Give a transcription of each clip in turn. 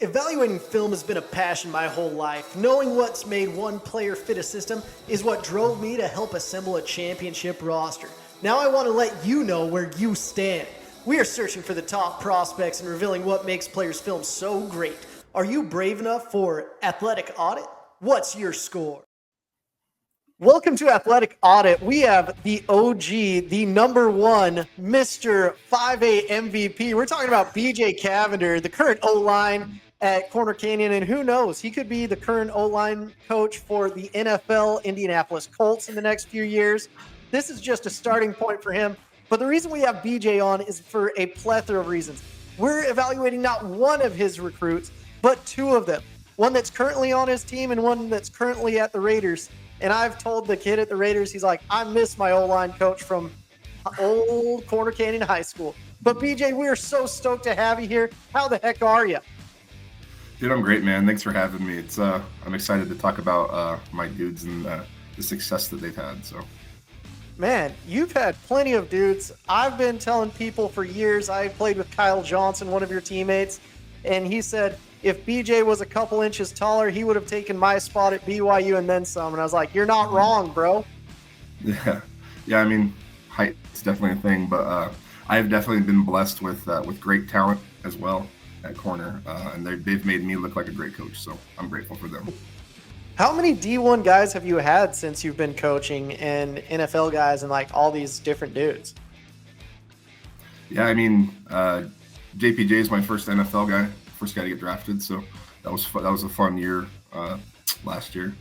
Evaluating film has been a passion my whole life. Knowing what's made one player fit a system is what drove me to help assemble a championship roster. Now I want to let you know where you stand. We are searching for the top prospects and revealing what makes players' film so great. Are you brave enough for Athletic Audit? What's your score? Welcome to Athletic Audit. We have the OG, the number one, Mr. 5A MVP. We're talking about BJ Cavender, the current O-line at Corner Canyon, and who knows, he could be the current O-line coach for the NFL Indianapolis Colts in the next few years. This is just a starting point for him, but the reason we have BJ on is for a plethora of reasons. We're evaluating not one of his recruits, but two of them. One that's currently on his team and one that's currently at the Raiders. And I've told the kid at the Raiders, he's like, I miss my O-line coach from old Corner Canyon High School. But BJ, we are so stoked to have you here. How the heck are you? Dude, I'm great, man. Thanks for having me. It's I'm excited to talk about my dudes and the success that they've had. So, man, you've had plenty of dudes. I've been telling people for years. I played with Kyle Johnson, one of your teammates, and he said if BJ was a couple inches taller, he would have taken my spot at BYU and then some. And I was like, you're not wrong, bro. Yeah. I mean, height is definitely a thing, but I have definitely been blessed with great talent as well at corner, and they've made me look like a great coach. So I'm grateful for them. How many D1 guys have you had since you've been coaching, and NFL guys and like all these different dudes? Yeah, I mean, JPJ is my first NFL guy, first guy to get drafted. So that was a fun year last year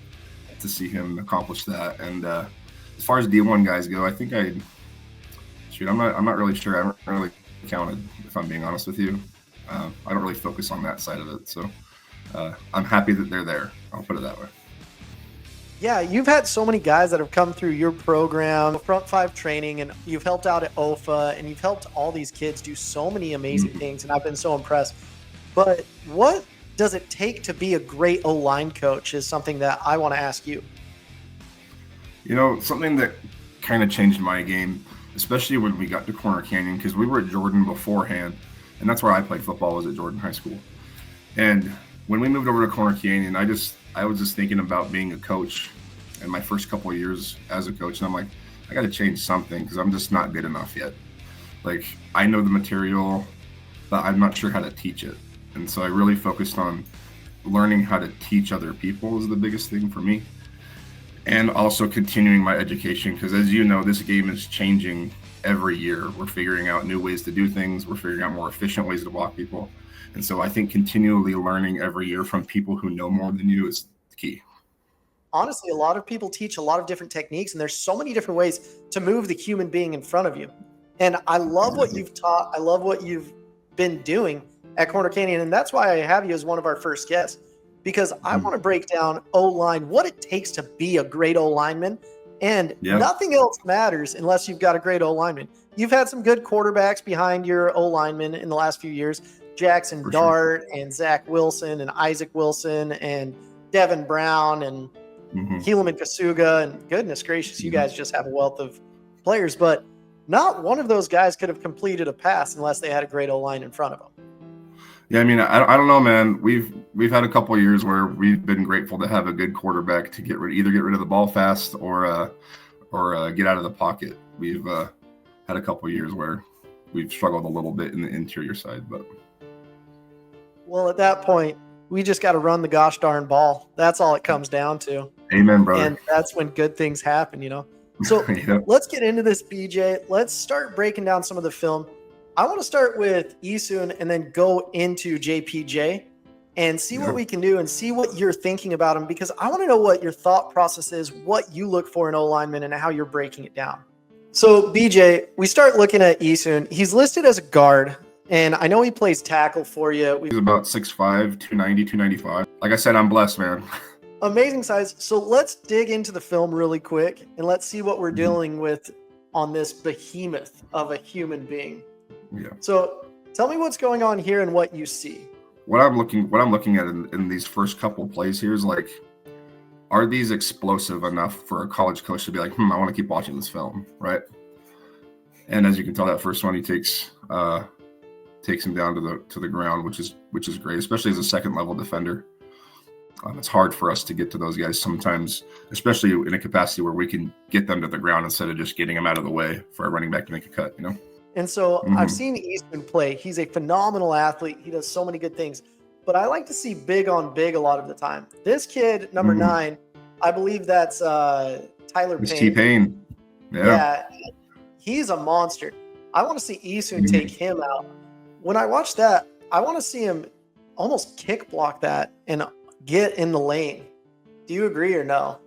to see him accomplish that. And as far as D1 guys go, I think I'm not really sure. I haven't really counted, if I'm being honest with you. I don't really focus on that side of it. So I'm happy that they're there. I'll put it that way. Yeah, you've had so many guys that have come through your program, Front 5 training, and you've helped out at OFA, and you've helped all these kids do so many amazing things, and I've been so impressed. But what does it take to be a great O-line coach is something that I want to ask you. You know, something that kind of changed my game, especially when we got to Corner Canyon, because we were at Jordan beforehand, and that's where I played football, was at Jordan High School. And when we moved over to Corner Canyon, I was just thinking about being a coach in my first couple of years as a coach, and I'm like, I got to change something because I'm just not good enough yet. Like, I know the material, but I'm not sure how to teach it. And so I really focused on learning how to teach other people is the biggest thing for me. And also continuing my education, because as you know, this game is changing every year. We're figuring out new ways to do things. We're figuring out more efficient ways to block people. And so I think continually learning every year from people who know more than you is the key. Honestly, a lot of people teach a lot of different techniques, and there's so many different ways to move the human being in front of you. And I love what you've taught. I love what you've been doing at Corner Canyon. And that's why I have you as one of our first guests, because I want to break down O-line, what it takes to be a great O-lineman. And nothing else matters unless you've got a great O-lineman. You've had some good quarterbacks behind your O-lineman in the last few years. Jackson Dart and Zach Wilson and Isaac Wilson and Devin Brown and Helaman Kasuga. And goodness gracious, you guys just have a wealth of players. But not one of those guys could have completed a pass unless they had a great O-line in front of them. Yeah, I mean, I don't know, man. We've had a couple of years where we've been grateful to have a good quarterback to either get rid of the ball fast or get out of the pocket. We've had a couple of years where we've struggled a little bit in the interior side, but well, at that point, we just got to run the gosh darn ball. That's all it comes down to. Amen, brother. And that's when good things happen, you know. So Let's get into this, BJ. Let's start breaking down some of the film. I want to start with Esun and then go into JPJ and see what we can do and see what you're thinking about him, because I want to know what your thought process is, what you look for in O-lineman, and how you're breaking it down. So, BJ, we start looking at Esun. He's listed as a guard, and I know he plays tackle for you. He's about 6'5", 290, 295. Like I said, I'm blessed, man. Amazing size. So let's dig into the film really quick, and let's see what we're dealing with on this behemoth of a human being. Yeah. So tell me what's going on here and what you see. What I'm looking at in these first couple plays here is like, are these explosive enough for a college coach to be like, I want to keep watching this film, right? And as you can tell, that first one, he takes takes him down to the ground, which is great, especially as a second level defender. It's hard for us to get to those guys sometimes, especially in a capacity where we can get them to the ground instead of just getting them out of the way for a running back to make a cut, you know? And so I've seen Esun play. He's a phenomenal athlete. He does so many good things. But I like to see big on big a lot of the time. This kid, number 9, I believe that's Tyler It's Payne. T-Pain. Yeah, he's a monster. I want to see Esun take him out. When I watch that, I want to see him almost kick block that and get in the lane. Do you agree or no?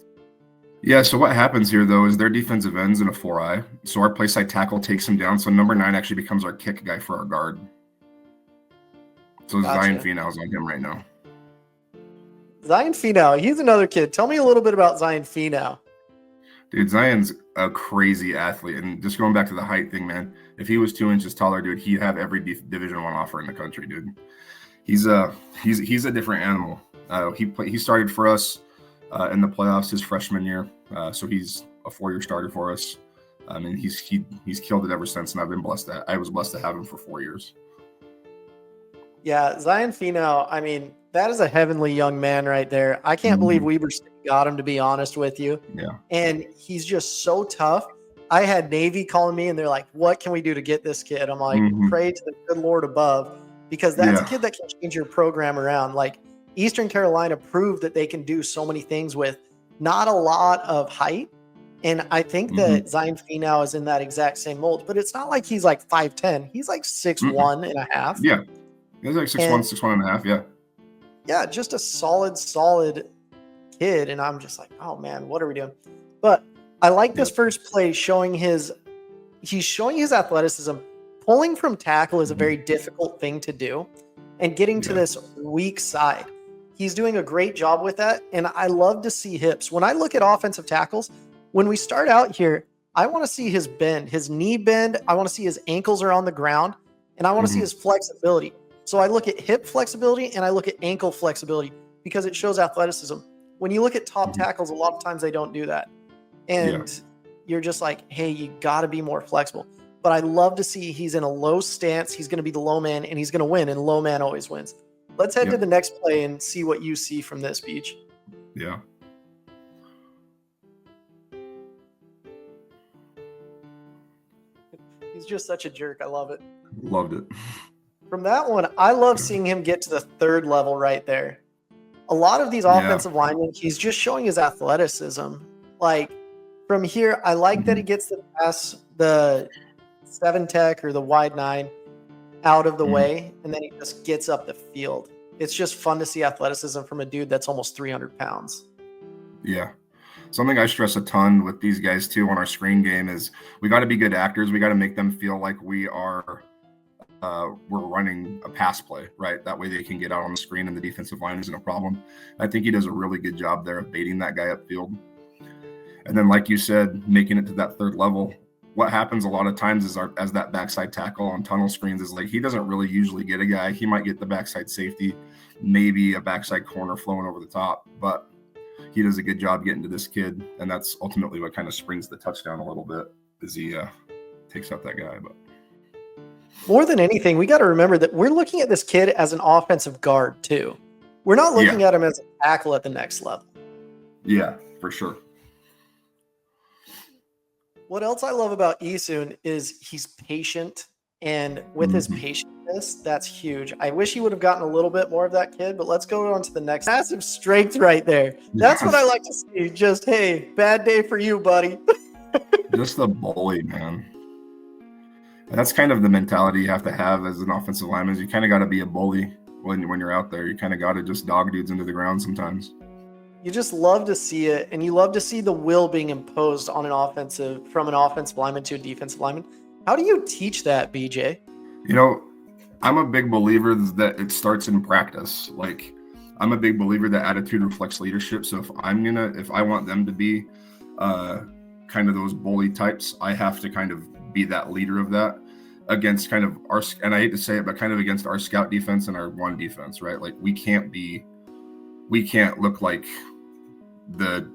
Yeah, so what happens here, though, is their defensive ends in a 4-eye. So our play side tackle takes him down. So number 9 actually becomes our kick guy for our guard. So Zion Finau's on him right now. Zion Finau, he's another kid. Tell me a little bit about Zion Finau. Dude, Zion's a crazy athlete. And just going back to the height thing, man, if he was 2 inches taller, dude, he'd have every Division I offer in the country, dude. He's a different animal. He started for us in the playoffs his freshman year. So he's a 4-year starter for us. And he's killed it ever since. And I was blessed to have him for 4 years. Yeah, Zion Finau, I mean, that is a heavenly young man right there. I can't believe Weber State got him, to be honest with you. Yeah. And he's just so tough. I had Navy calling me, and they're like, what can we do to get this kid? I'm like, pray to the good Lord above, because that's a kid that can change your program around. Like, Eastern Carolina proved that they can do so many things with not a lot of height. And I think that Zion Finau is in that exact same mold. But it's not like he's like 5'10". He's like 6'1" and a half. Yeah. He's like 6'1", 6'1" and a half, yeah. Yeah, just a solid kid. And I'm just like, oh, man, what are we doing? But I like this first play he's showing his athleticism. Pulling from tackle is a very difficult thing to do. And getting to this weak side, he's doing a great job with that. And I love to see hips. When I look at offensive tackles, when we start out here, I want to see his bend, his knee bend. I want to see his ankles are on the ground. And I want to see his flexibility. So I look at hip flexibility and I look at ankle flexibility because it shows athleticism. When you look at top tackles, a lot of times they don't do that. And you're just like, hey, you got to be more flexible. But I love to see he's in a low stance. He's going to be the low man and he's going to win. And low man always wins. Let's head to the next play and see what you see from this, Beach. Yeah. He's just such a jerk. I love it. Loved it. From that one, I love seeing him get to the third level right there. A lot of these offensive linemen, he's just showing his athleticism. Like, from here, I like that he gets the pass, the 7-tech or the wide 9 out of the way, and then he just gets up the field. It's just fun to see athleticism from a dude that's almost 300 pounds. Yeah. Something I stress a ton with these guys, too, on our screen game is we got to be good actors. We got to make them feel like we're running a pass play, right? That way they can get out on the screen and the defensive line isn't a problem. I think he does a really good job there of baiting that guy upfield. And then, like you said, making it to that third level. What happens a lot of times is as that backside tackle on tunnel screens is like he doesn't really usually get a guy. He might get the backside safety, maybe a backside corner flowing over the top, but he does a good job getting to this kid. And that's ultimately what kind of springs the touchdown a little bit as he takes out that guy. But more than anything, we got to remember that we're looking at this kid as an offensive guard too. We're not looking at him as a tackle at the next level. Yeah, for sure. What else I love about Esun is he's patient, and with his patientness, that's huge. I wish he would have gotten a little bit more of that kid, but let's go on to the next. Massive strength right there. That's what I like to see. Just, hey, bad day for you, buddy. Just the bully, man. And that's kind of the mentality you have to have as an offensive lineman. You kind of got to be a bully when you're out there. You kind of got to just dog dudes into the ground sometimes. You just love to see it, and you love to see the will being imposed on from an offensive lineman to a defensive lineman. How do you teach that, BJ? You know, I'm a big believer that it starts in practice. Like, I'm a big believer that attitude reflects leadership. So if I want them to be kind of those bully types, I have to kind of be that leader of that against kind of our, and I hate to say it, but kind of against our scout defense and our one defense, right? Like we can't look like the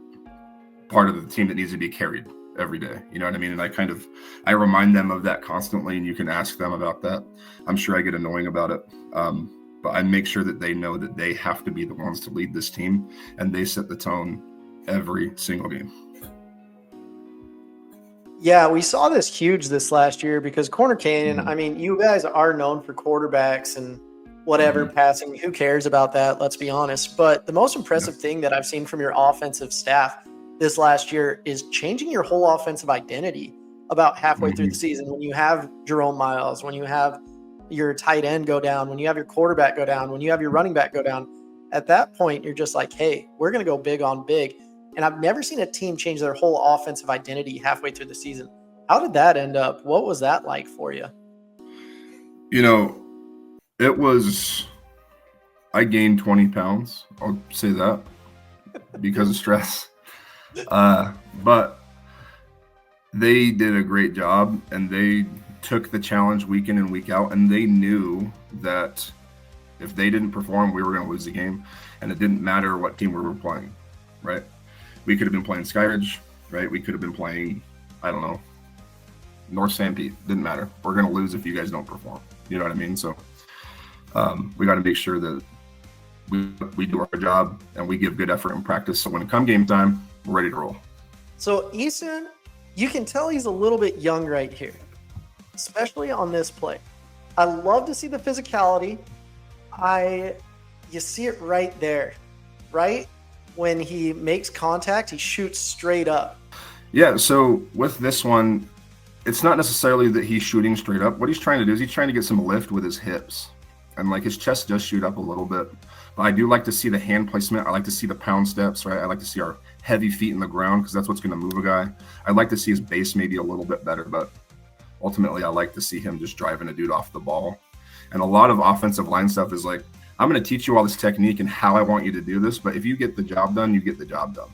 part of the team that needs to be carried. every day. You know what I mean? And I remind them of that constantly, and you can ask them about that. I'm sure I get annoying about it. But I make sure that they know that they have to be the ones to lead this team, and they set the tone every single game. Yeah, we saw this huge this last year because Corner Canyon, I mean, you guys are known for quarterbacks and whatever passing. Who cares about that? Let's be honest. But the most impressive thing that I've seen from your offensive staff this last year is changing your whole offensive identity about halfway through the season. When you have Jerome Miles, when you have your tight end go down, when you have your quarterback go down, when you have your running back go down, at that point, you're just like, hey, we're going to go big on big. And I've never seen a team change their whole offensive identity halfway through the season. How did that end up? What was that like for you? You know, I gained 20 pounds. I'll say that because of stress. But they did a great job, and they took the challenge week in and week out, and they knew that if they didn't perform, we were going to lose the game, and it didn't matter what team we were playing, right? We could have been playing Skyridge, right? We could have been playing, I don't know, North Sanpete. Didn't matter. We're going to lose if you guys don't perform. You know what I mean? So we got to make sure that we do our job and we give good effort in practice. So when it comes game time, we're ready to roll. So Esun, you can tell he's a little bit young right here, especially on this play. I love to see the physicality. You see it right there, right? When he makes contact, he shoots straight up. Yeah, so with this one, it's not necessarily that he's shooting straight up. What he's trying to do is he's trying to get some lift with his hips. And like his chest does shoot up a little bit. But I do like to see the hand placement. I like to see the pound steps, right? I like to see our heavy feet in the ground because that's what's going to move a guy. I'd like to see his base maybe a little bit better, but ultimately I like to see him just driving a dude off the ball. And a lot of offensive line stuff is like, I'm going to teach you all this technique and how I want you to do this, but if you get the job done, you get the job done.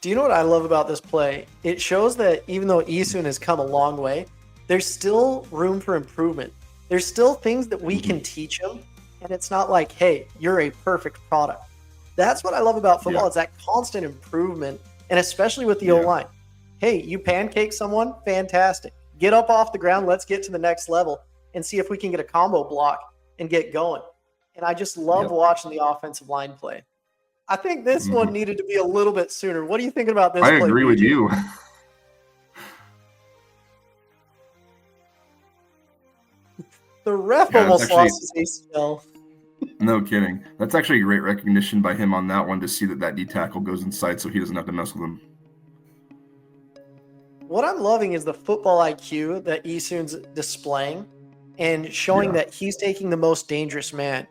Do you know what I love about this play? It shows that even though Esun has come a long way, there's still room for improvement. There's still things that we can teach him, and it's not like, hey, you're a perfect product. That's what I love about football. It's that constant improvement, and especially with the O-line. Hey, you pancake someone? Fantastic. Get up off the ground. Let's get to the next level and see if we can get a combo block and get going. And I just love watching the offensive line play. I think this one needed to be a little bit sooner. What are you thinking about this play? I agree with you. The ref almost lost his ACL. No kidding. That's actually great recognition by him on that one to see that D tackle goes inside so he doesn't have to mess with him. What I'm loving is the football IQ that Esun's displaying and showing that he's taking the most dangerous man.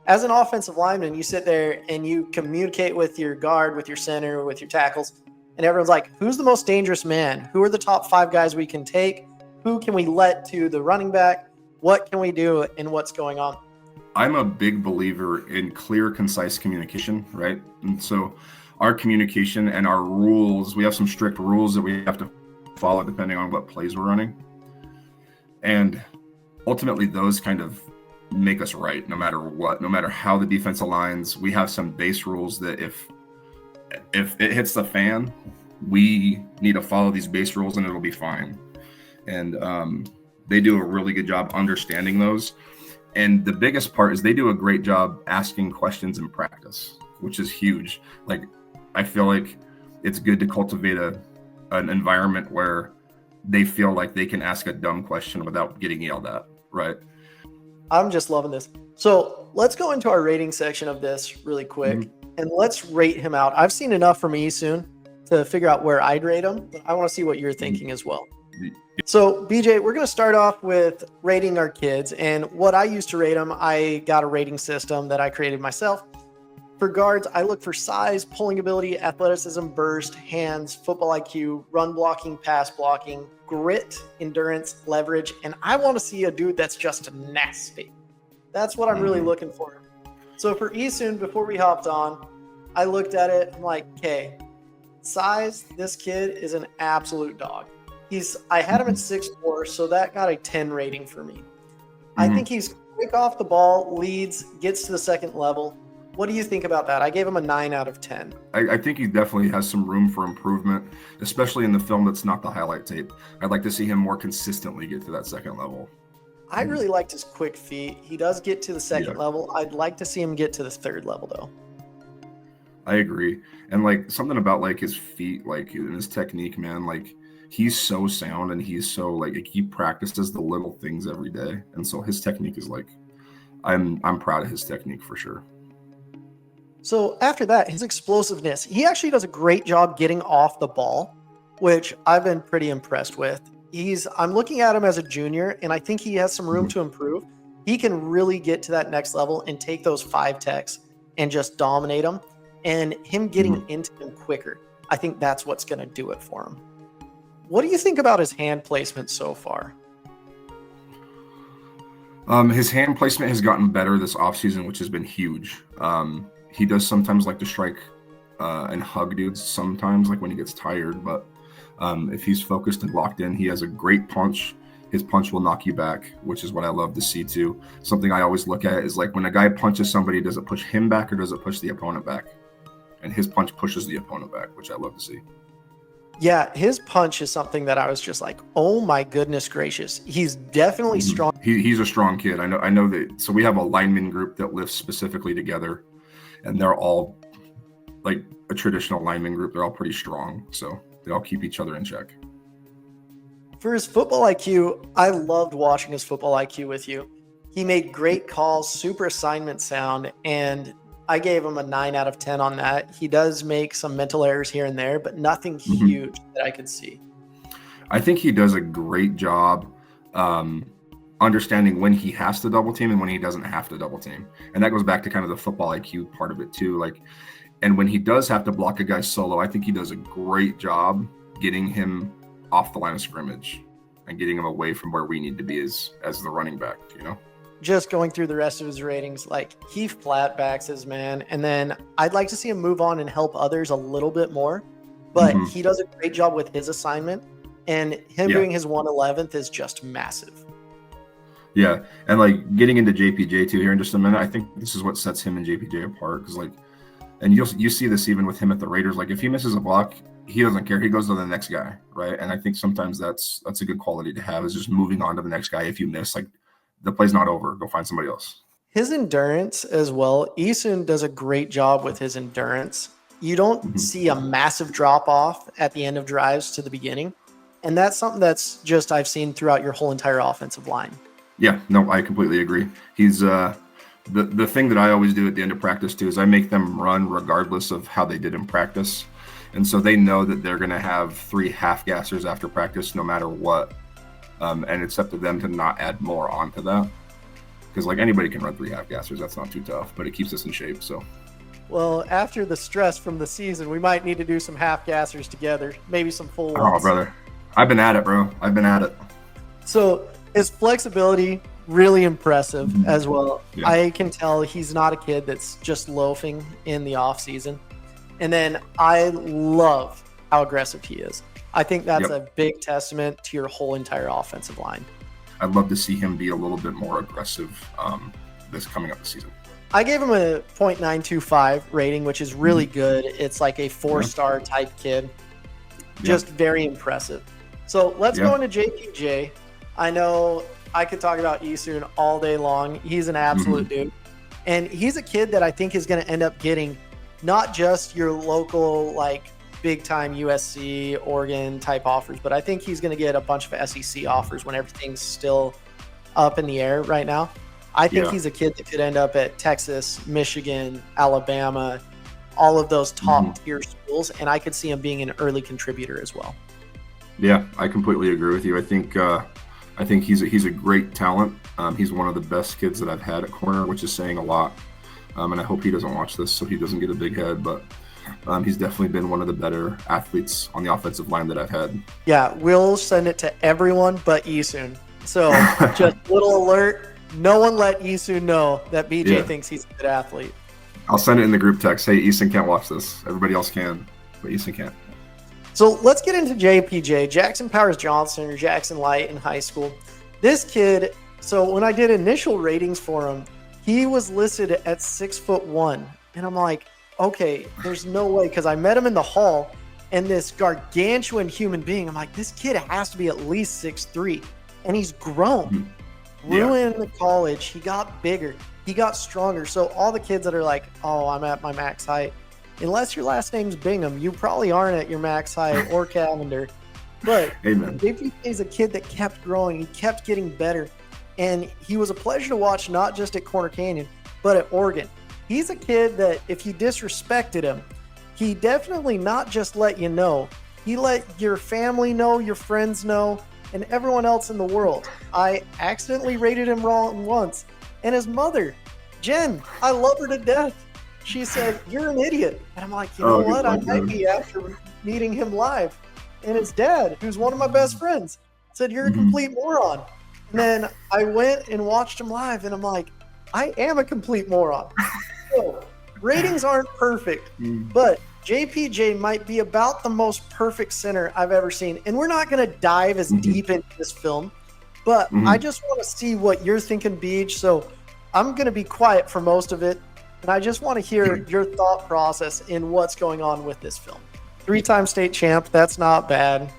As an offensive lineman, you sit there and you communicate with your guard, with your center, with your tackles, and everyone's like, who's the most dangerous man? Who are the top 5 guys we can take? Who can we let to the running back? What can we do and what's going on? I'm a big believer in clear, concise communication, right? And so our communication and our rules, we have some strict rules that we have to follow depending on what plays we're running. And ultimately, those kind of make us right no matter what, no matter how the defense aligns. We have some base rules that if it hits the fan, we need to follow these base rules and it'll be fine. And they do a really good job understanding those. And the biggest part is they do a great job asking questions in practice, which is huge. Like, I feel like it's good to cultivate an environment where they feel like they can ask a dumb question without getting yelled at, right? I'm just loving this. So let's go into our rating section of this really quick, and let's rate him out. I've seen enough from Esun to figure out where I'd rate him, but I want to see what you're thinking as well. So, BJ, we're going to start off with rating our kids. And what I used to rate them, I got a rating system that I created myself. For guards, I look for size, pulling ability, athleticism, burst, hands, football IQ, run blocking, pass blocking, grit, endurance, leverage. And I want to see a dude that's just nasty. That's what I'm really looking for. So for Esun, before we hopped on, I looked at it. I'm like, okay, size, this kid is an absolute dog. I had him at 6'4", so that got a 10 rating for me. I think he's quick off the ball, leads, gets to the second level. What do you think about that? I gave him a 9 out of 10. I think he definitely has some room for improvement, especially in the film that's not the highlight tape. I'd like to see him more consistently get to that second level. I really liked his quick feet. He does get to the second level. I'd like to see him get to the third level, though. I agree. And like something about like his feet, like and his technique, man, like he's so sound and he's so like he practices the little things every day. And so his technique is like, I'm proud of his technique for sure. So after that, his explosiveness, he actually does a great job getting off the ball, which I've been pretty impressed with. I'm looking at him as a junior, and I think he has some room to improve. He can really get to that next level and take those 5 techs and just dominate them. And him getting into them quicker, I think that's what's going to do it for him. What do you think about his hand placement so far? His hand placement has gotten better this offseason, which has been huge. He does sometimes like to strike and hug dudes sometimes, like when he gets tired. But if he's focused and locked in, he has a great punch. His punch will knock you back, which is what I love to see too. Something I always look at is like when a guy punches somebody, does it push him back or does it push the opponent back? And his punch pushes the opponent back, which I love to see. Yeah, his punch is something that I was just like, oh my goodness gracious. He's definitely strong. He's a strong kid. I know that. So we have a lineman group that lifts specifically together, and they're all like a traditional lineman group. They're all pretty strong. So they all keep each other in check. For his football IQ, I loved watching his football IQ with you. He made great calls, super assignment sound, and I gave him a 9 out of 10 on that. He does make some mental errors here and there, but nothing huge that I could see. I think he does a great job understanding when he has to double team and when he doesn't have to double team. And that goes back to kind of the football IQ part of it too. Like, and when he does have to block a guy solo, I think he does a great job getting him off the line of scrimmage and getting him away from where we need to be as the running back, you know? Just going through the rest of his ratings, like he flatbacks his man. And then I'd like to see him move on and help others a little bit more, but he does a great job with his assignment, and him doing his 111th is just massive. Yeah. And like getting into JPJ too here in just a minute, I think this is what sets him and JPJ apart. Cause like, and you see this even with him at the Raiders, like if he misses a block, he doesn't care. He goes to the next guy. Right. And I think sometimes that's a good quality to have, is just moving on to the next guy. If you miss, like, the play's not over. Go find somebody else. His endurance as well. Esun does a great job with his endurance. You don't see a massive drop off at the end of drives to the beginning. And that's something that's just I've seen throughout your whole entire offensive line. Yeah, no, I completely agree. He's the thing that I always do at the end of practice too is I make them run regardless of how they did in practice. And so they know that they're going to have 3 half gassers after practice no matter what. And it's up to them to not add more onto that, because like anybody can run 3 half gassers. That's not too tough, but it keeps us in shape. So, well, after the stress from the season, we might need to do some half gassers together, maybe some full ones. Oh, brother, I've been at it, bro. I've been at it. So his flexibility, really impressive as well. Yeah. I can tell he's not a kid that's just loafing in the off season. And then I love how aggressive he is. I think that's a big testament to your whole entire offensive line. I'd love to see him be a little bit more aggressive this coming up this season. I gave him a 0.925 rating, which is really good. It's like a 4-star type kid. Just very impressive. So let's go into JPJ. I know I could talk about Esun all day long. He's an absolute dude. And he's a kid that I think is going to end up getting not just your local, like, big-time USC, Oregon type offers, but I think he's going to get a bunch of SEC offers when everything's still up in the air right now. I think he's a kid that could end up at Texas, Michigan, Alabama, all of those top-tier schools, and I could see him being an early contributor as well. Yeah, I completely agree with you. I think he's a great talent. He's one of the best kids that I've had at corner, which is saying a lot. And I hope he doesn't watch this so he doesn't get a big head, but he's definitely been one of the better athletes on the offensive line that I've had. Yeah, we'll send it to everyone but Esun. So just little alert, no one let Esun know that BJ thinks he's a good athlete. I'll send it in the group text. Hey, Esun can't watch this. Everybody else can, but Esun can't. So let's get into JPJ, Jackson Powers Johnson, or Jackson Light in high school. This kid, so when I did initial ratings for him, he was listed at 6'1", And I'm like, okay, there's no way. Because I met him in the hall, and this gargantuan human being, I'm like, this kid has to be at least 6'3", and he's grown. Yeah. Ruined the college. He got bigger. He got stronger. So all the kids that are like, oh, I'm at my max height, unless your last name's Bingham, you probably aren't at your max height, or Cavender. But Amen. JPJ is a kid that kept growing. He kept getting better. And he was a pleasure to watch, not just at Corner Canyon, but at Oregon. He's a kid that if you disrespected him, he definitely not just let you know. He let your family know, your friends know, and everyone else in the world. I accidentally rated him wrong once. And his mother, Jen, I love her to death. She said, "You're an idiot." And I'm like, you know what? I might be after meeting him live. And his dad, who's one of my best friends, said, "You're a complete moron." And then I went and watched him live, and I'm like, I am a complete moron. So, ratings aren't perfect, but JPJ might be about the most perfect center I've ever seen. And we're not going to dive as deep into this film, but I just want to see what you're thinking, Beej. So I'm going to be quiet for most of it, and I just want to hear your thought process in what's going on with this film. 3-time state champ, that's not bad.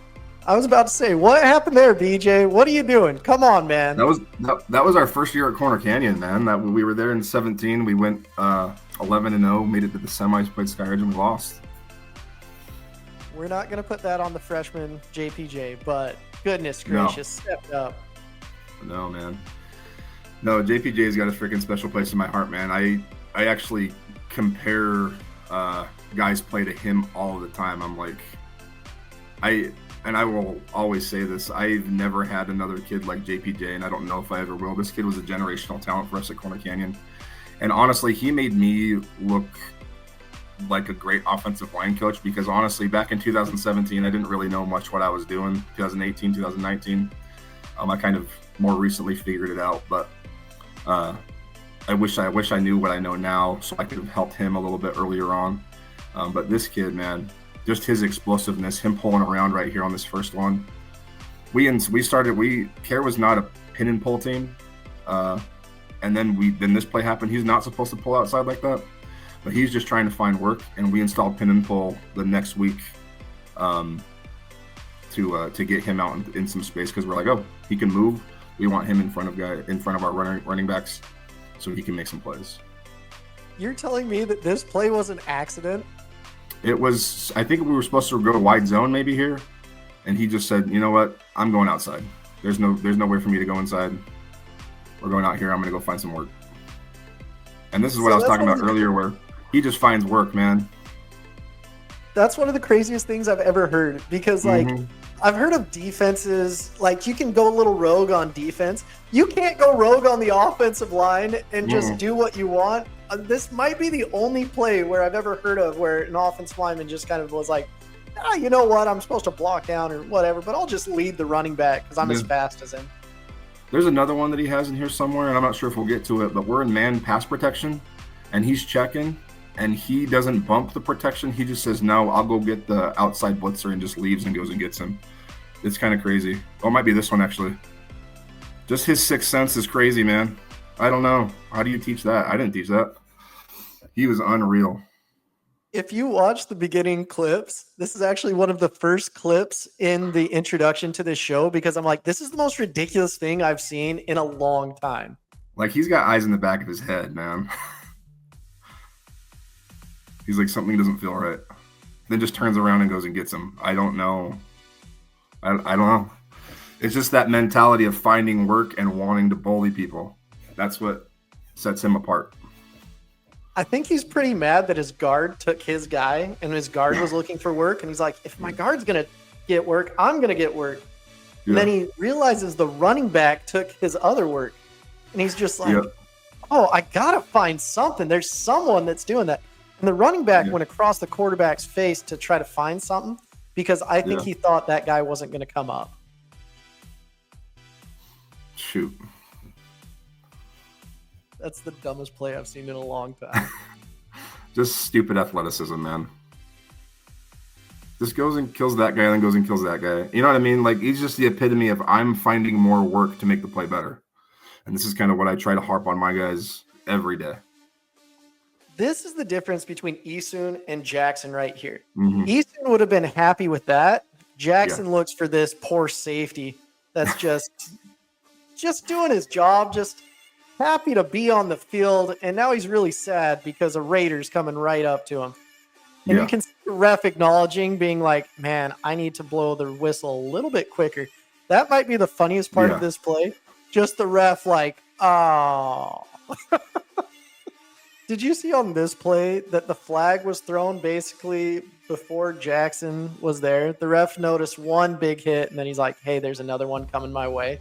I was about to say, what happened there, BJ? What are you doing? Come on, man. That was our first year at Corner Canyon, man. That we were there in 17. We went 11-0, made it to the semis, played Skyridge, and we lost. We're not going to put that on the freshman JPJ, but goodness gracious, stepped up. No, man. No, JPJ's got a freaking special place in my heart, man. I actually compare guys play to him all the time. I'm like, I will always say this, I've never had another kid like JPJ, and I don't know if I ever will. This kid was a generational talent for us at Corner Canyon. And honestly, he made me look like a great offensive line coach, because honestly, back in 2017, I didn't really know much what I was doing. 2018, 2019, I kind of more recently figured it out, but I wish I knew what I know now, so I could have helped him a little bit earlier on. But this kid, man, just his explosiveness, him pulling around right here on this first one. Care was not a pin and pull team, and then this play happened. He's not supposed to pull outside like that, but he's just trying to find work, and we installed pin and pull the next week to get him out in some space, because we're like, oh, he can move. We want him in front of our running backs, so he can make some plays. You're telling me that this play was an accident? It was. I think we were supposed to go to wide zone maybe here, and he just said, "You know what? I'm going outside. There's no way for me to go inside. We're going out here. I'm going to go find some work." And this is what I was talking about earlier, where he just finds work, man. That's one of the craziest things I've ever heard, because I've heard of defenses, like you can go a little rogue on defense. You can't go rogue on the offensive line and just do what you want. This might be the only play where I've ever heard of where an offensive lineman just kind of was like, you know what, I'm supposed to block down or whatever, but I'll just lead the running back because I'm as fast as him. There's another one that he has in here somewhere, and I'm not sure if we'll get to it, but we're in man pass protection, and he's checking, and he doesn't bump the protection. He just says, no, I'll go get the outside blitzer, and just leaves and goes and gets him. It's kind of crazy. Oh, it might be this one, actually. Just his sixth sense is crazy, man. I don't know. How do you teach that? I didn't teach that. He was unreal. If you watch the beginning clips, this is actually one of the first clips in the introduction to this show, because I'm like, this is the most ridiculous thing I've seen in a long time. Like, he's got eyes in the back of his head, man. He's like, something doesn't feel right. Then just turns around and goes and gets him. I don't know. I don't know. It's just that mentality of finding work and wanting to bully people. That's what sets him apart. I think he's pretty mad that his guard took his guy, and his guard was looking for work. And he's like, if my guard's going to get work, I'm going to get work. Yeah. And then he realizes the running back took his other work. And he's just like, oh, I got to find something. There's someone that's doing that. And the running back went across the quarterback's face to try to find something, because I think he thought that guy wasn't going to come up. Shoot. That's the dumbest play I've seen in a long time. Just stupid athleticism, man. Just goes and kills that guy, and then goes and kills that guy. You know what I mean? Like, he's just the epitome of I'm finding more work to make the play better. And this is kind of what I try to harp on my guys every day. This is the difference between Esun and Jackson right here. Mm-hmm. Esun would have been happy with that. Jackson Yeah. looks for this poor safety that's just doing his job, just happy to be on the field. And now he's really sad because a Raider's coming right up to him. And you Yeah. can see the ref acknowledging, being like, man, I need to blow the whistle a little bit quicker. That might be the funniest part of this play. Just the ref like, oh. Did you see on this play that the flag was thrown basically before Jackson was there? The ref noticed one big hit, and then he's like, hey, there's another one coming my way.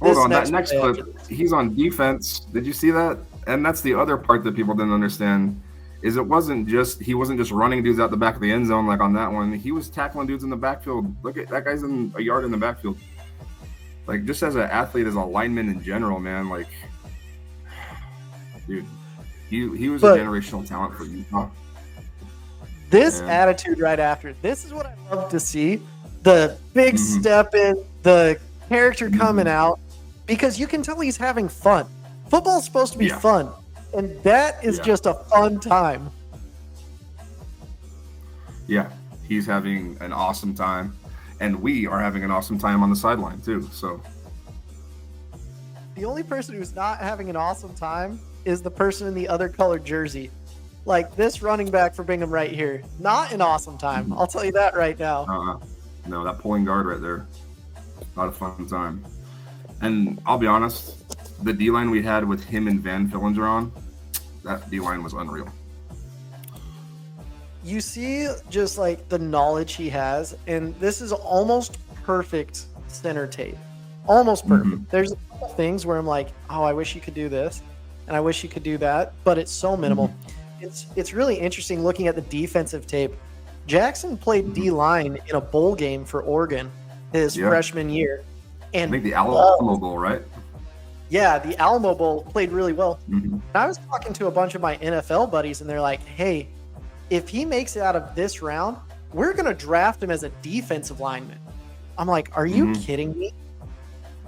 Hold on, that next clip, he's on defense. Did you see that? And that's the other part that people didn't understand, is he wasn't just running dudes out the back of the end zone like on that one. He was tackling dudes in the backfield. Look at that guy's in a yard in the backfield. Like, just as an athlete, as a lineman in general, man, like, dude, he was a generational talent for Utah. This attitude right after, this is what I love to see. The big step in, the character coming out, because you can tell he's having fun. Football's supposed to be fun, and that is just a fun time. Yeah, he's having an awesome time, and we are having an awesome time on the sideline too. So the only person who's not having an awesome time is the person in the other colored jersey. Like this running back for Bingham right here, not an awesome time. I'll tell you that right now. No, that pulling guard right there, not a fun time. And I'll be honest, the D-line we had with him and Van Fillinger on, that D-line was unreal. You see just like the knowledge he has, and this is almost perfect center tape. Almost perfect. There's a couple things where I'm like, oh, I wish you could do this, and I wish you could do that, but it's so minimal. It's really interesting looking at the defensive tape. Jackson played D-line in a bowl game for Oregon his freshman year. And I think the Alamo Bowl, right? Yeah, the Alamo Bowl played really well. And I was talking to a bunch of my NFL buddies, and they're like, hey, if he makes it out of this round, we're going to draft him as a defensive lineman. I'm like, are you kidding me?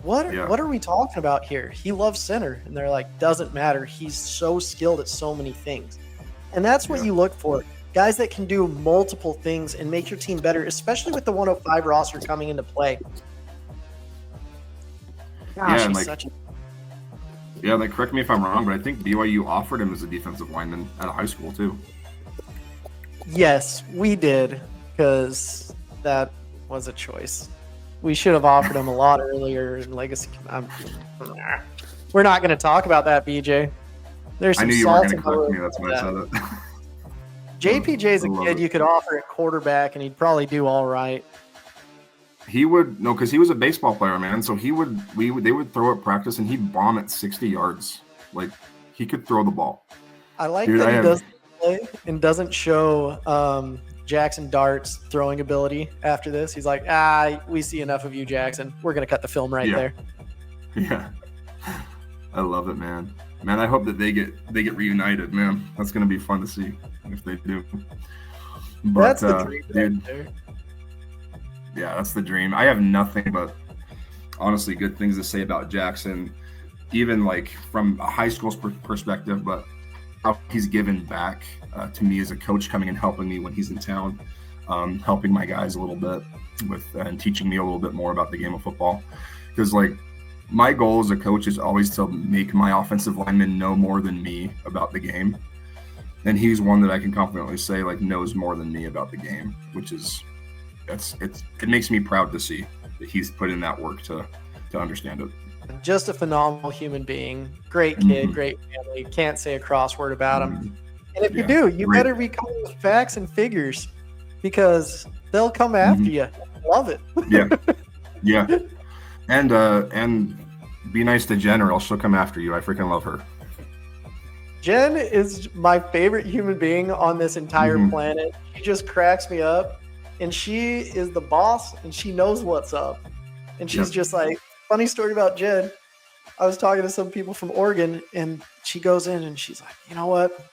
What are we talking about here? He loves center. And they're like, doesn't matter. He's so skilled at so many things. And that's what you look for. Guys that can do multiple things and make your team better, especially with the 105 roster coming into play. Gosh, he's such a... Yeah, like, correct me if I'm wrong, but I think BYU offered him as a defensive lineman at a high school, too. Yes, we did, because that was a choice. We should have offered him a lot earlier in legacy. We're not going to talk about that, BJ. There's some I knew you salt were going to correct me. That's why I said it. JPJ's a kid you could offer at quarterback, and he'd probably do all right. He would because he was a baseball player, man. So they would throw at practice, and he'd bomb at 60 yards. Like, he could throw the ball. I like that he doesn't play and doesn't show Jackson Dart's throwing ability after this. He's like, we see enough of you, Jackson. We're gonna cut the film right there. Yeah, I love it, man. Man, I hope that they get reunited, man. That's gonna be fun to see if they do. But, that's the dream, dude. right there. Yeah, that's the dream. I have nothing but honestly good things to say about Jackson, even like from a high school's perspective, but how he's given back to me as a coach, coming and helping me when he's in town, helping my guys a little bit with and teaching me a little bit more about the game of football. Because like my goal as a coach is always to make my offensive linemen know more than me about the game. And he's one that I can confidently say like knows more than me about the game, which is it makes me proud to see that he's put in that work to understand it. Just a phenomenal human being, great kid, great family. Can't say a crossword about him. And if you do, you better be coming with facts and figures, because they'll come after you. Love it. Yeah. And be nice to Jen, or else she'll come after you. I freaking love her. Jen is my favorite human being on this entire planet. She just cracks me up. And she is the boss, and she knows what's up. And she's just like, funny story about Jen. I was talking to some people from Oregon, and she goes in and she's like, you know what,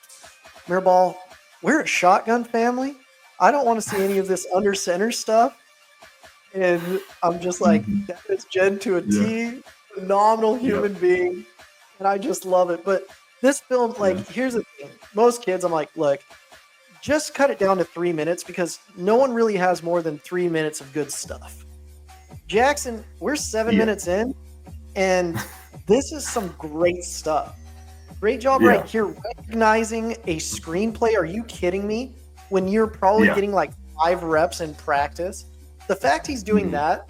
Mirabal, we're a shotgun family. I don't want to see any of this under center stuff. And I'm just like, that is Jen to a T. Phenomenal human being. And I just love it. But This film, like, here's the thing. Most kids, I'm like, look, just cut it down to 3 minutes because no one really has more than 3 minutes of good stuff. Jackson, we're 7 minutes in, and this is some great stuff. Great job right here recognizing a screenplay. Are you kidding me? When you're probably getting like 5 reps in practice. The fact he's doing that,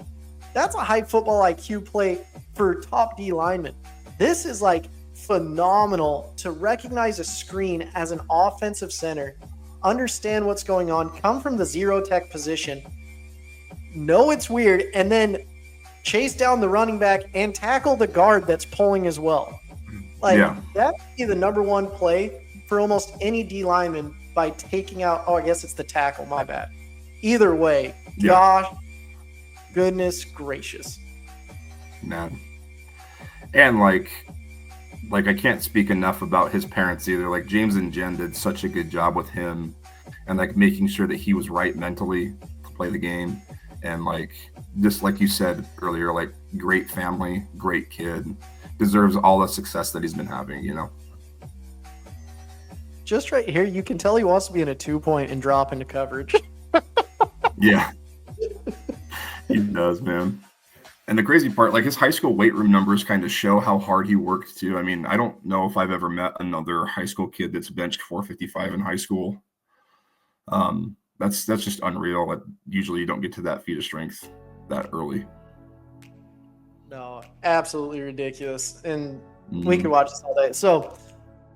that's a high football IQ play for top D linemen. This is like phenomenal to recognize a screen as an offensive center, understand what's going on, come from the zero tech position, know it's weird, and then chase down the running back and tackle the guard that's pulling as well. Like, that would be the number one play for almost any D lineman by taking out, I guess it's the tackle, my bad. Either way, gosh, goodness gracious. Man. And like I can't speak enough about his parents either. Like, James and Jen did such a good job with him and like making sure that he was right mentally to play the game. And like, just like you said earlier, like, great family, great kid, deserves all the success that he's been having, you know? Just right here, you can tell he wants to be in a 2-point and drop into coverage. Yeah. He does, man. And the crazy part, like, his high school weight room numbers kind of show how hard he worked too. I mean, I don't know if I've ever met another high school kid that's benched 455 in high school. That's just unreal. Like, usually you don't get to that feat of strength that early. No, absolutely ridiculous. And we could watch this all day. So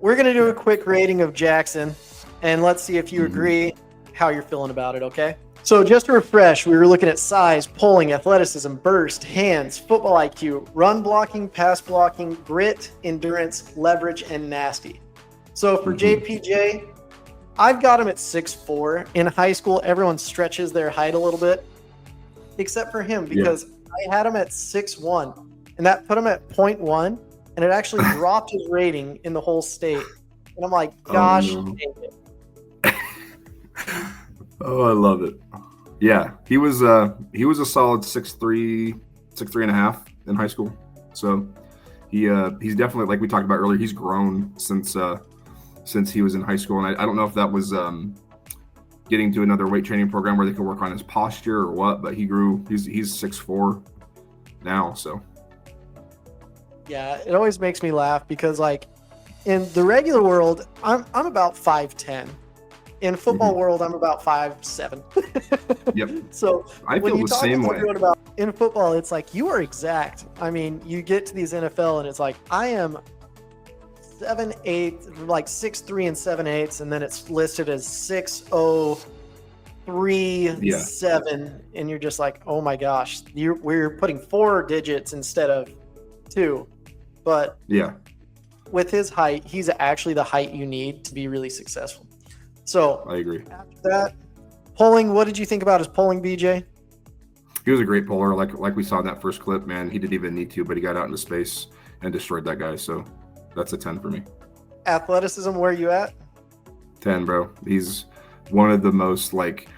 we're going to do a quick rating of Jackson, and let's see if you agree how you're feeling about it, okay? So just to refresh, we were looking at size, pulling, athleticism, burst, hands, football IQ, run blocking, pass blocking, grit, endurance, leverage, and nasty. So for JPJ, I've got him at 6'4". In high school, everyone stretches their height a little bit, except for him, because I had him at 6'1", and that put him at 0.1, and it actually dropped his rating in the whole state. And I'm like, gosh, dang it. Oh, I love it. Yeah, he was a solid 6'3", 6'3.5" in high school. So he's definitely, like we talked about earlier, he's grown since he was in high school. And I don't know if that was getting to another weight training program where they could work on his posture or what, but he grew. He's 6'4" now. So yeah, it always makes me laugh because, like, in the regular world, I'm about 5'10". In football world, I'm about 5'7". Yep. So I feel the same way. About, in football, it's like you are exact. I mean, you get to these NFL and it's like I am 7'8", like 6'3" and 7/8", and then it's listed as 6'0", and you're just like, oh my gosh, we're putting 4 digits instead of 2. But with his height, he's actually the height you need to be really successful. So I agree. After that, pulling, what did you think about his pulling, BJ? He was a great puller, like we saw in that first clip, man. He didn't even need to, but he got out into space and destroyed that guy. So that's a 10 for me. Athleticism, where are you at? 10, bro. He's one of the most, like,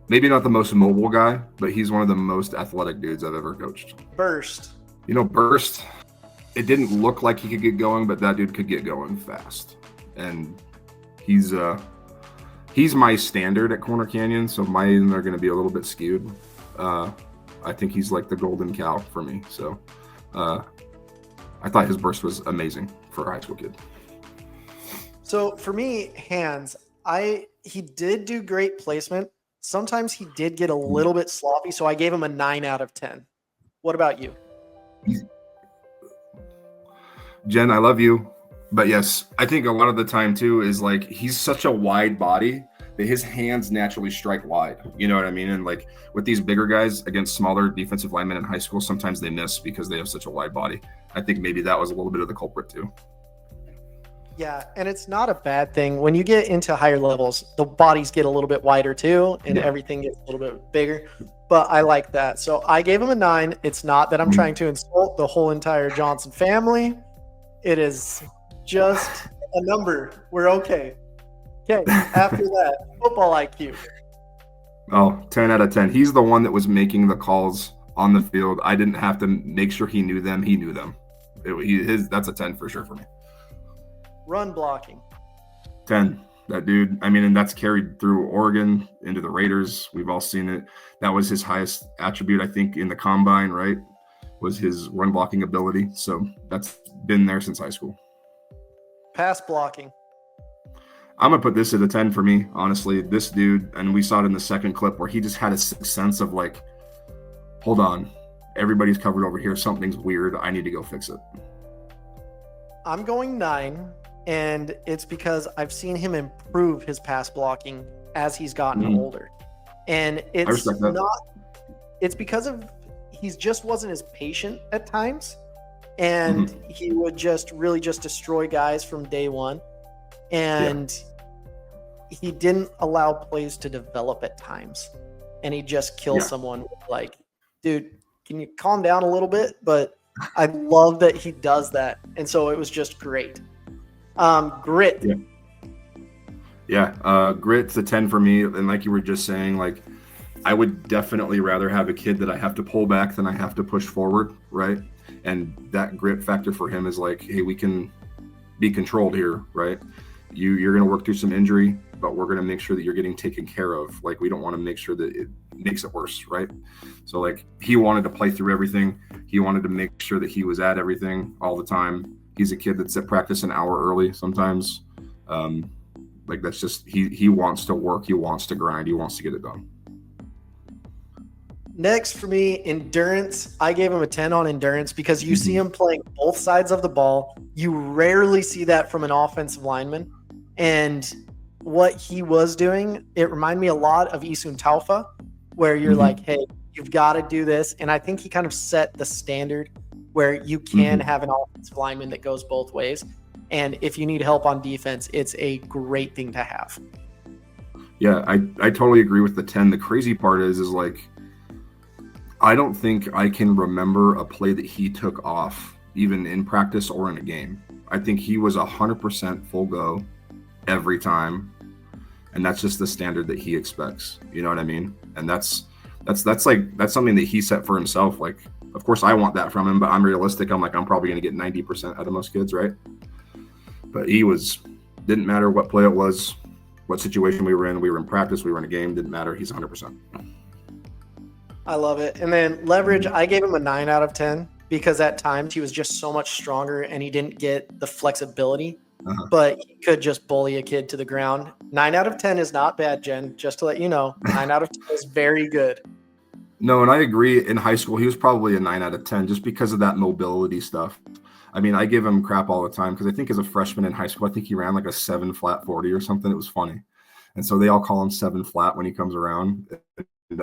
maybe not the most mobile guy, but he's one of the most athletic dudes I've ever coached. Burst. You know, burst, it didn't look like he could get going, but that dude could get going fast. And he's my standard at Corner Canyon, so mine are going to be a little bit skewed. I think he's like the golden cow for me. So I thought his burst was amazing for a high school kid. So for me, hands, he did do great placement. Sometimes he did get a little bit sloppy, so I gave him a 9 out of 10. What about you? Jen, I love you. But yes, I think a lot of the time too is like he's such a wide body that his hands naturally strike wide. You know what I mean? And like with these bigger guys against smaller defensive linemen in high school, sometimes they miss because they have such a wide body. I think maybe that was a little bit of the culprit too. Yeah, and it's not a bad thing. When you get into higher levels, the bodies get a little bit wider too, and everything gets a little bit bigger. But I like that. So I gave him a 9. It's not that I'm trying to insult the whole entire Johnson family. It is just a number. We're okay. Okay, after that, football IQ. Oh, 10 out of 10. He's the one that was making the calls on the field. I didn't have to make sure he knew them. He knew them. That's a 10 for sure for me. Run blocking. 10. That dude, I mean, and that's carried through Oregon into the Raiders. We've all seen it. That was his highest attribute, I think, in the combine, right? Was his run blocking ability. So that's been there since high school. Pass blocking. I'm going to put this at a 10 for me, honestly. This dude, and we saw it in the second clip where he just had a sense of like, hold on, everybody's covered over here. Something's weird. I need to go fix it. I'm going 9, and it's because I've seen him improve his pass blocking as he's gotten older. And it's it's because of he just wasn't as patient at times, and he would just really just destroy guys from day one. And he didn't allow plays to develop at times, and he just killed someone like, dude, can you calm down a little bit? But I love that he does that. And so it was just great. Grit. Grit's a 10 for me. And like you were just saying, like, I would definitely rather have a kid that I have to pull back than I have to push forward, right? And that grit factor for him is like, hey, we can be controlled here, right? You're going to work through some injury, but we're going to make sure that you're getting taken care of. Like, we don't want to make sure that it makes it worse, right? So, like, he wanted to play through everything. He wanted to make sure that he was at everything all the time. He's a kid that's at practice an hour early sometimes. Like, that's just, he wants to work. He wants to grind. He wants to get it done. Next for me, endurance. I gave him a 10 on endurance because you see him playing both sides of the ball. You rarely see that from an offensive lineman. And what he was doing, it reminded me a lot of Esun Tafa, where you're like, hey, you've got to do this. And I think he kind of set the standard where you can have an offensive lineman that goes both ways. And if you need help on defense, it's a great thing to have. Yeah, I totally agree with the 10. The crazy part is like, I don't think I can remember a play that he took off, even in practice or in a game. I think he was 100% full go every time. And that's just the standard that he expects. You know what I mean? And that's something that he set for himself. Like, of course I want that from him, but I'm realistic. I'm like, I'm probably going to get 90% out of most kids, right? But didn't matter what play it was, what situation we were in practice, we were in a game, didn't matter. He's 100%. I love it. And then leverage, I gave him a 9 out of 10 because at times he was just so much stronger and he didn't get the flexibility, but he could just bully a kid to the ground. 9 out of 10 is not bad, Jen, just to let you know. 9 out of 10 is very good. No, and I agree. In high school, he was probably a 9 out of 10 just because of that mobility stuff. I mean, I give him crap all the time because I think as a freshman in high school, I think he ran like a 7 flat 40 or something. It was funny. And so they all call him 7 flat when he comes around. And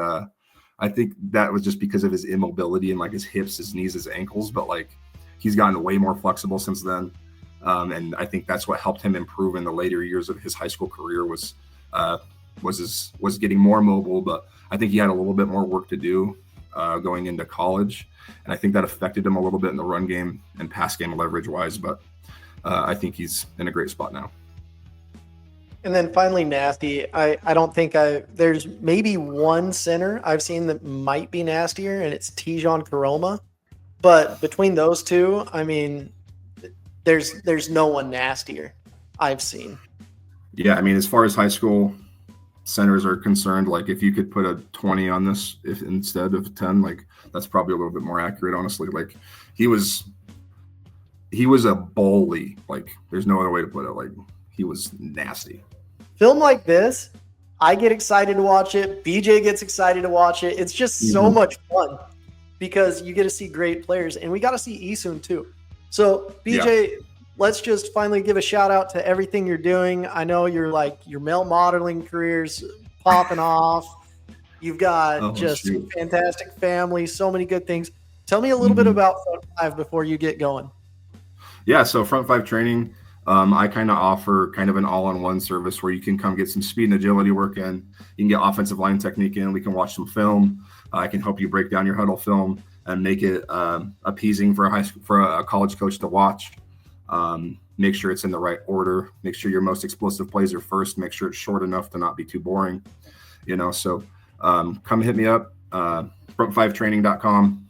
I think that was just because of his immobility and like his hips, his knees, his ankles. But like he's gotten way more flexible since then. And I think that's what helped him improve in the later years of his high school career was getting more mobile. But I think he had a little bit more work to do going into college. And I think that affected him a little bit in the run game and pass game leverage wise. But I think he's in a great spot now. And then finally, nasty. I don't think there's maybe one center I've seen that might be nastier, and it's Tijon Karoma. But between those two, I mean, there's no one nastier I've seen. Yeah, I mean, as far as high school centers are concerned, like if you could put a 20 on this if instead of 10, like that's probably a little bit more accurate, honestly. Like he was a bully. Like there's no other way to put it. Like he was nasty. Film like this, I get excited to watch it. BJ gets excited to watch it. It's just so much fun because you get to see great players, and we got to see Esun too. So BJ, let's just finally give a shout out to everything you're doing. I know you're like your male modeling career's popping off. You've got fantastic family, so many good things. Tell me a little bit about Front 5 before you get going. Yeah, so Front 5 training. I kind of offer kind of an all-in-one service where you can come get some speed and agility work in. You can get offensive line technique in. We can watch some film. I can help you break down your huddle film and make it appeasing for a college coach to watch. Make sure it's in the right order. Make sure your most explosive plays are first. Make sure it's short enough to not be too boring. So come hit me up, front5training.com.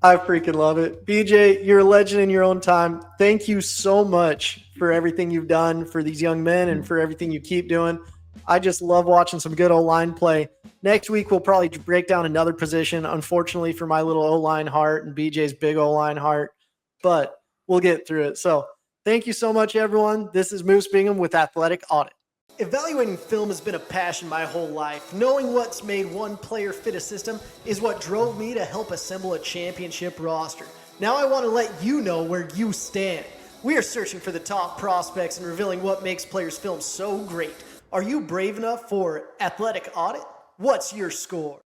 I freaking love it. BJ, you're a legend in your own time. Thank you so much for everything you've done for these young men and for everything you keep doing. I just love watching some good O-line play. Next week, we'll probably break down another position, unfortunately, for my little O-line heart and BJ's big O-line heart, but we'll get through it. So thank you so much, everyone. This is Moose Bingham with Athletic Audit. Evaluating film has been a passion my whole life. Knowing what's made one player fit a system is what drove me to help assemble a championship roster. Now I want to let you know where you stand. We are searching for the top prospects and revealing what makes players' film so great. Are you brave enough for Athletic Audit? What's your score?